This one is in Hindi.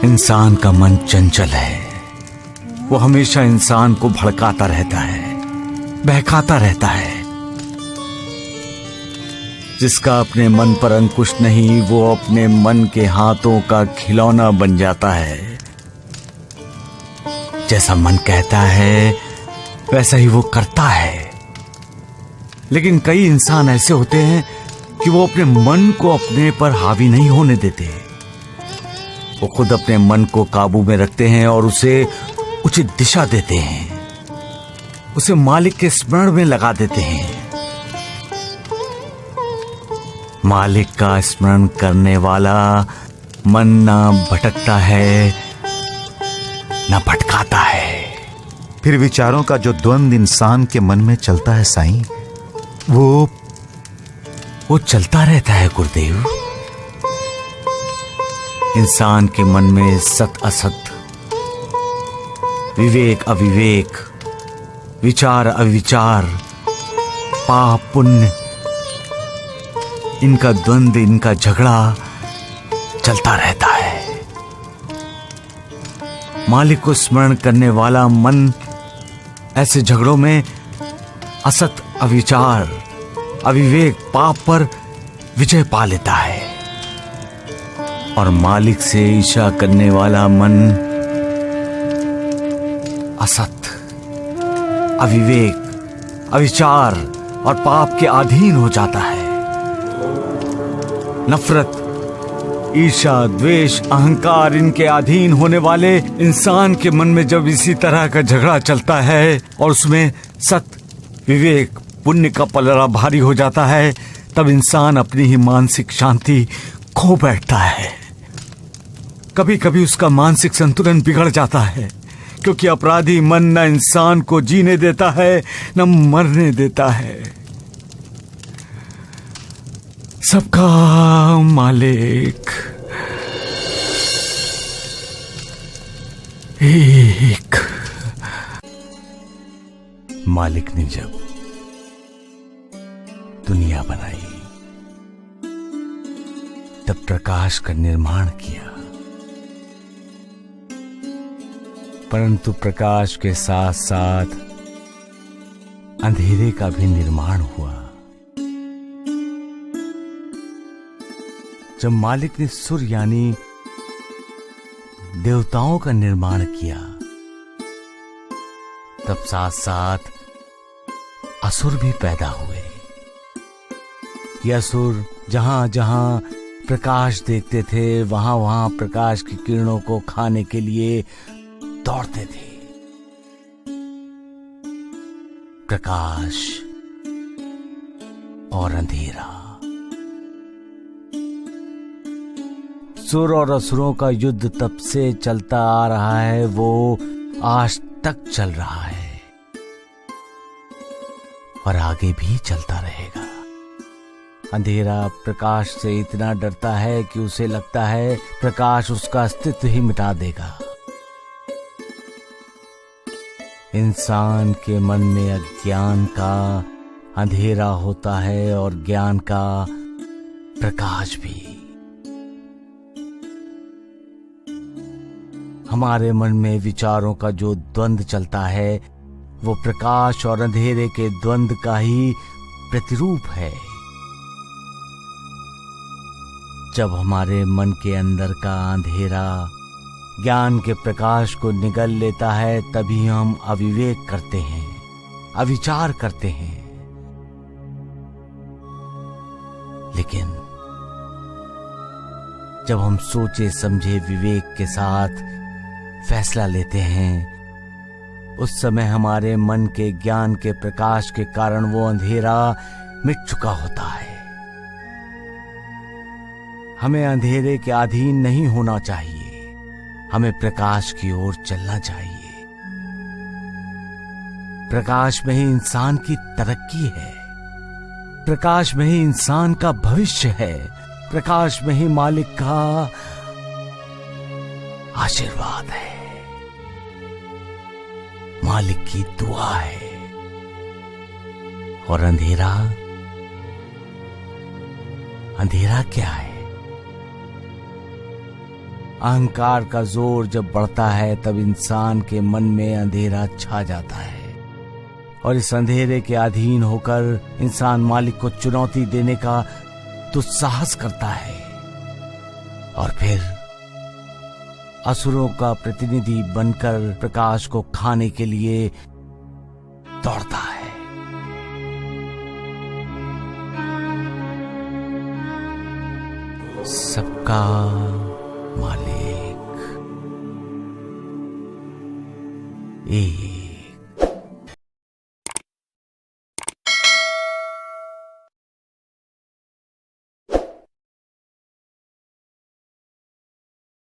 इंसान का मन चंचल है। वो हमेशा इंसान को भड़काता रहता है, बहकाता रहता है। जिसका अपने मन पर अंकुश नहीं, वो अपने मन के हाथों का खिलौना बन जाता है। जैसा मन कहता है वैसा ही वो करता है। लेकिन कई इंसान ऐसे होते हैं कि वो अपने मन को अपने पर हावी नहीं होने देते। वो खुद अपने मन को काबू में रखते हैं और उसे उचित दिशा देते हैं, उसे मालिक के स्मरण में लगा देते हैं। मालिक का स्मरण करने वाला मन ना भटकता है ना भटकाता है। फिर विचारों का जो द्वंद इंसान के मन में चलता है साईं, वो चलता रहता है गुरुदेव। इंसान के मन में सत असत, विवेक अविवेक, विचार अविचार, पाप पुण्य, इनका द्वंद, इनका झगड़ा चलता रहता है। मालिक को स्मरण करने वाला मन ऐसे झगड़ों में असत, अविचार, अविवेक, पाप पर विजय पा लेता है। और मालिक से ईर्ष्या करने वाला मन असत, अविवेक, अविचार और पाप के अधीन हो जाता है। नफरत, ईर्ष्या, द्वेष, अहंकार, इनके अधीन होने वाले इंसान के मन में जब इसी तरह का झगड़ा चलता है और उसमें सत, विवेक, पुण्य का पलड़ा भारी हो जाता है, तब इंसान अपनी ही मानसिक शांति खो बैठता है। कभी कभी उसका मानसिक संतुलन बिगड़ जाता है, क्योंकि अपराधी मन न इंसान को जीने देता है न मरने देता है। सबका मालिक एक। मालिक ने जब दुनिया बनाई तब प्रकाश का निर्माण किया, परंतु प्रकाश के साथ साथ अंधेरे का भी निर्माण हुआ। जब मालिक ने सुर यानी देवताओं का निर्माण किया, तब साथ साथ असुर भी पैदा हुए। ये असुर जहां जहां प्रकाश देखते थे, वहां वहां प्रकाश की किरणों को खाने के लिए दौड़ते थे। प्रकाश और अंधेरा, सुर और असुरों का युद्ध तब से चलता आ रहा है, वो आज तक चल रहा है और आगे भी चलता रहेगा। अंधेरा प्रकाश से इतना डरता है कि उसे लगता है प्रकाश उसका अस्तित्व ही मिटा देगा। इंसान के मन में अज्ञान का अंधेरा होता है और ज्ञान का प्रकाश भी। हमारे मन में विचारों का जो द्वंद चलता है, वो प्रकाश और अंधेरे के द्वंद का ही प्रतिरूप है। जब हमारे मन के अंदर का अंधेरा ज्ञान के प्रकाश को निगल लेता है, तभी हम अविवेक करते हैं, अविचार करते हैं। लेकिन जब हम सोचे समझे विवेक के साथ फैसला लेते हैं, उस समय हमारे मन के ज्ञान के प्रकाश के कारण वो अंधेरा मिट चुका होता है। हमें अंधेरे के अधीन नहीं होना चाहिए, हमें प्रकाश की ओर चलना चाहिए। प्रकाश में ही इंसान की तरक्की है, प्रकाश में ही इंसान का भविष्य है, प्रकाश में ही मालिक का आशीर्वाद है, मालिक की दुआ है। और अंधेरा, अंधेरा क्या है? अहंकार का जोर जब बढ़ता है तब इंसान के मन में अंधेरा छा जाता है और इस अंधेरे के अधीन होकर इंसान मालिक को चुनौती देने का दुस्साहस करता है और फिर असुरों का प्रतिनिधि बनकर प्रकाश को खाने के लिए दौड़ता है। सबका मालिक एक